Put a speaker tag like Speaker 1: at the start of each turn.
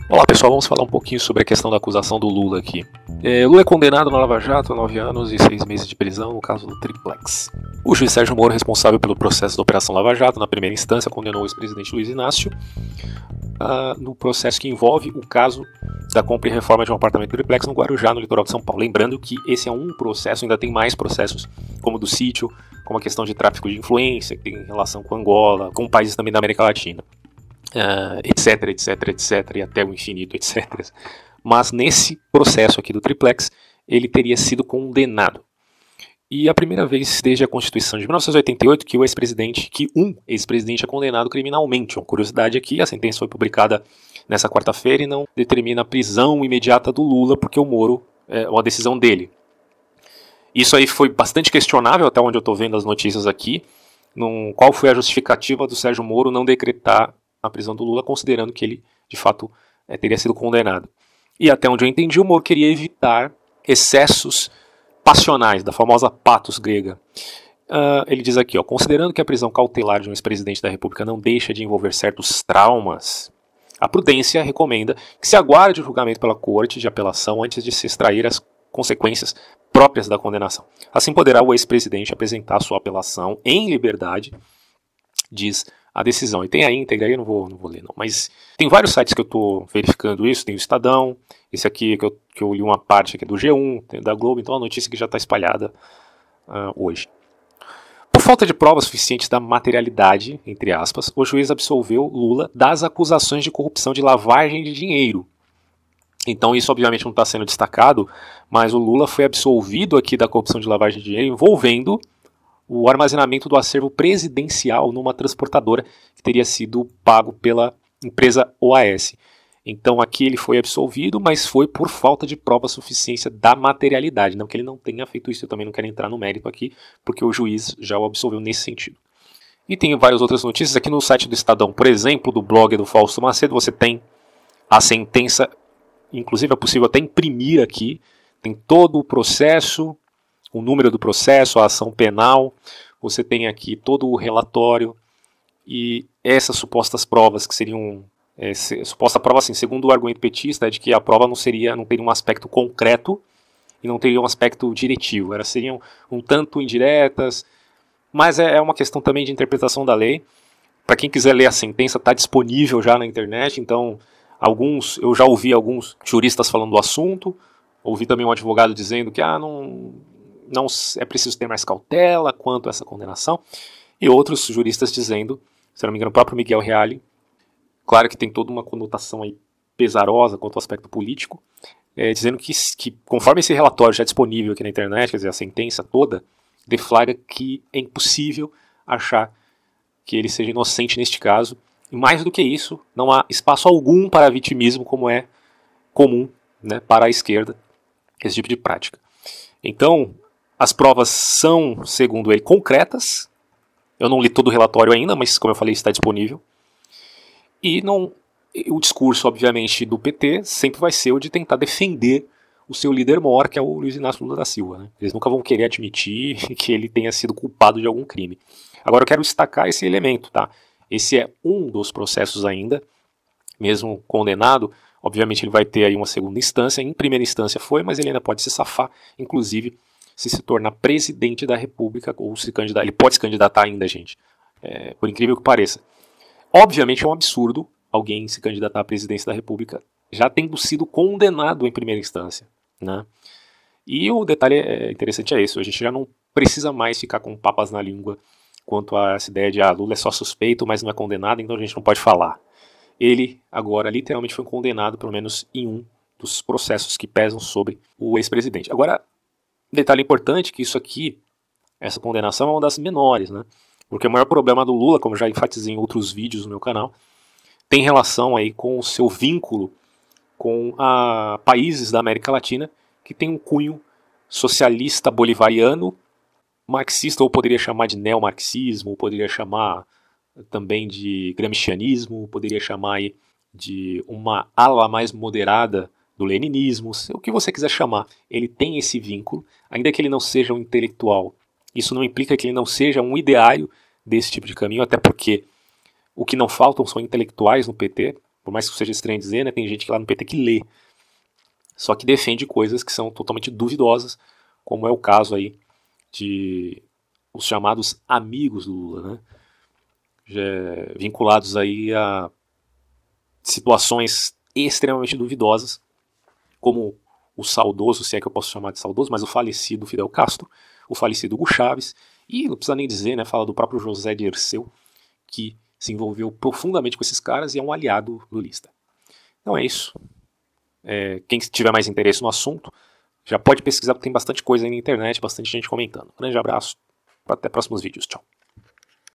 Speaker 1: Olá pessoal, vamos falar um pouquinho sobre a questão da acusação do Lula aqui. Lula é condenado na Lava Jato a 9 anos e 6 meses de prisão no caso do Triplex. O juiz Sérgio Moro, responsável pelo processo da Operação Lava Jato, na primeira instância condenou o ex-presidente Luiz Inácio no processo que envolve o caso da compra e reforma de um apartamento Triplex no Guarujá, no litoral de São Paulo. Lembrando que esse é um processo, ainda tem mais processos, como o do sítio, como a questão de tráfico de influência, que tem relação com Angola, com países também da América Latina. Etc, etc, etc, e até o infinito, etc. Mas nesse processo aqui do Triplex, ele teria sido condenado. E a primeira vez desde a Constituição de 1988 que um ex-presidente é condenado criminalmente. Uma curiosidade aqui, a sentença foi publicada nessa quarta-feira e não determina a prisão imediata do Lula, porque o Moro é uma decisão dele. Isso aí foi bastante questionável, até onde eu estou vendo as notícias aqui. Qual foi a justificativa do Sérgio Moro não decretar a prisão do Lula, considerando que ele, de fato, teria sido condenado. E até onde eu entendi, o Moro queria evitar excessos passionais, da famosa patos grega. Ele diz aqui, considerando que a prisão cautelar de um ex-presidente da República não deixa de envolver certos traumas, a prudência recomenda que se aguarde o julgamento pela Corte de Apelação antes de se extrair as consequências próprias da condenação. Assim poderá o ex-presidente apresentar sua apelação em liberdade, diz a decisão. E tem a íntegra aí, eu não vou ler não, mas tem vários sites que eu estou verificando isso, tem o Estadão, esse aqui que eu li uma parte aqui do G1, tem da Globo, então é uma notícia que já está espalhada hoje. Por falta de provas suficientes da materialidade, entre aspas, o juiz absolveu Lula das acusações de corrupção de lavagem de dinheiro. Então isso obviamente não está sendo destacado, mas o Lula foi absolvido aqui da corrupção de lavagem de dinheiro envolvendo o armazenamento do acervo presidencial numa transportadora que teria sido pago pela empresa OAS. Então aqui ele foi absolvido, mas foi por falta de prova suficiência da materialidade. Não que ele não tenha feito isso, eu também não quero entrar no mérito aqui, porque o juiz já o absolveu nesse sentido. E tem várias outras notícias aqui no site do Estadão, por exemplo, do blog do Fausto Macedo, você tem a sentença, inclusive é possível até imprimir aqui, tem todo o processo, o número do processo, a ação penal, você tem aqui todo o relatório e essas supostas provas que seriam, suposta prova assim, segundo o argumento petista, é de que a prova não teria um aspecto concreto e não teria um aspecto diretivo, elas seriam um tanto indiretas, mas é uma questão também de interpretação da lei. Para quem quiser ler a sentença, está disponível já na internet, então eu já ouvi alguns juristas falando do assunto, ouvi também um advogado dizendo que não é preciso ter mais cautela quanto a essa condenação, e outros juristas dizendo, se não me engano, o próprio Miguel Reale, claro que tem toda uma conotação aí pesarosa quanto ao aspecto político, dizendo que conforme esse relatório já é disponível aqui na internet, quer dizer, a sentença toda, deflagra que é impossível achar que ele seja inocente neste caso, e mais do que isso, não há espaço algum para vitimismo, como é comum, né, para a esquerda, esse tipo de prática. Então, as provas são, segundo ele, concretas. Eu não li todo o relatório ainda, mas como eu falei, está disponível. E o discurso, obviamente, do PT sempre vai ser o de tentar defender o seu líder maior, que é o Luiz Inácio Lula da Silva. Né? Eles nunca vão querer admitir que ele tenha sido culpado de algum crime. Agora eu quero destacar esse elemento, tá? Esse é um dos processos ainda, mesmo condenado. Obviamente ele vai ter aí uma segunda instância. Em primeira instância foi, mas ele ainda pode se safar, inclusive se tornar presidente da República ou se candidatar. Ele pode se candidatar ainda, gente. Por incrível que pareça. Obviamente é um absurdo alguém se candidatar à presidência da República já tendo sido condenado em primeira instância. Né? E o detalhe interessante é esse. A gente já não precisa mais ficar com papas na língua quanto a essa ideia de Lula é só suspeito, mas não é condenado, então a gente não pode falar. Ele agora literalmente foi condenado, pelo menos em um dos processos que pesam sobre o ex-presidente. Agora, detalhe importante que isso aqui, essa condenação é uma das menores, né? Porque o maior problema do Lula, como já enfatizei em outros vídeos no meu canal, tem relação aí com o seu vínculo com países da América Latina que tem um cunho socialista bolivariano, marxista, ou poderia chamar de neomarxismo, ou poderia chamar também de gramscianismo, poderia chamar aí de uma ala mais moderada do leninismo, o que você quiser chamar. Ele tem esse vínculo, ainda que ele não seja um intelectual. Isso não implica que ele não seja um ideário desse tipo de caminho, até porque o que não faltam são intelectuais no PT, por mais que seja estranho dizer, né, tem gente que lá no PT que lê, só que defende coisas que são totalmente duvidosas, como é o caso aí de os chamados amigos do Lula, né, vinculados aí a situações extremamente duvidosas, como o saudoso, se é que eu posso chamar de saudoso, mas o falecido Fidel Castro, o falecido Hugo Chávez, e não precisa nem dizer, né, fala do próprio José Dirceu, que se envolveu profundamente com esses caras e é um aliado lulista. Então é isso. Quem tiver mais interesse no assunto, já pode pesquisar, porque tem bastante coisa aí na internet, bastante gente comentando. Um grande abraço, até próximos vídeos, tchau.